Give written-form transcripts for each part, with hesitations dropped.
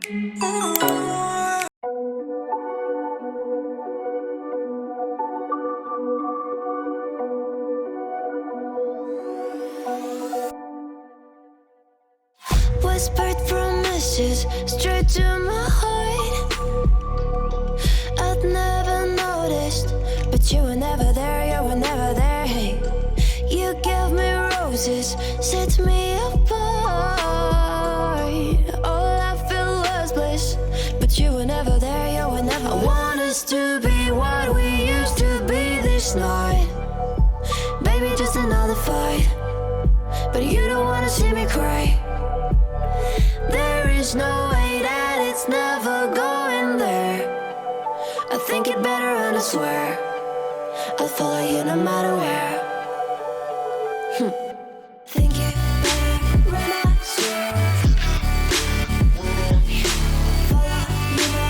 Whispered promises straight to my heart. I'd never noticed, but you were never there, you were never there. Hey, you gave me roses, set me apart. All I feel was bliss, but you were never there, you were never there. I want us to be what we used to be this night. Baby, just another fight, but you don't wanna see me cry. There is no way that it's never going there. I think it better and I swear I'll follow you no matter where. Think it better and I swear follow you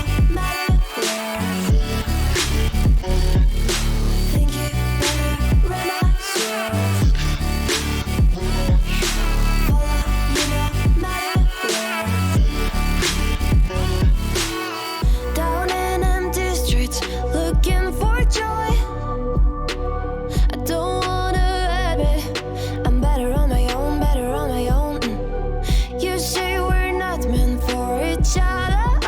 no matter where. Think it better and I swear follow you no matter where. Down in empty streets, looking for joy. I don't wanna admit I'm better on my own, better on my own. You say we're not meant for each other.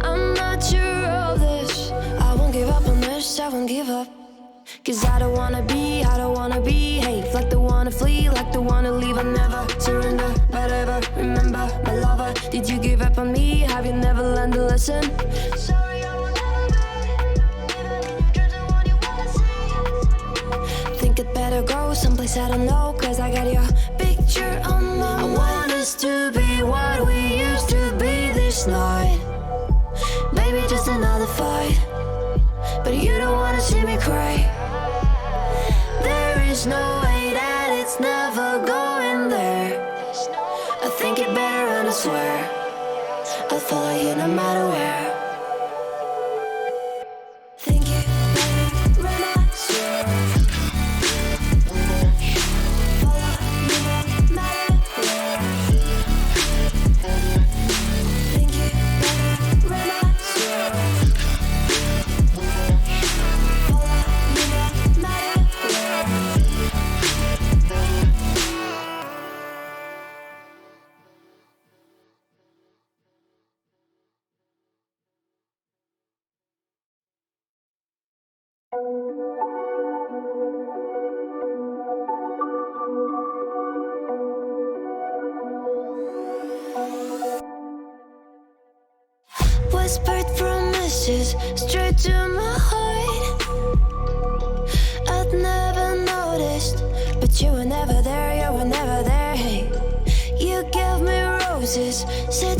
I'm not sure of this. I won't give up on this, I won't give up. Cause I don't wanna behave like the one to flee, like the one to leave. I never surrender, but ever remember my lover. Did you give up on me? Have you never learned a lesson? Sorry, I will never be, even in your dreams, the one you wanna see. Think it better go someplace I don't know, cause I got your picture on my mind. I want us to be what we used to be this night. Baby, just another fight, but you don't wanna see me cry. There is no way that it's never going there. I think it better and I swear I'll follow you no matter where. Think it better and I swear follow you no matter where. Think it better and I swear follow you no matter where. Whispered promises straight to my heart. I'd never noticed, but you were never there, you were never there. Hey, you gave me roses, said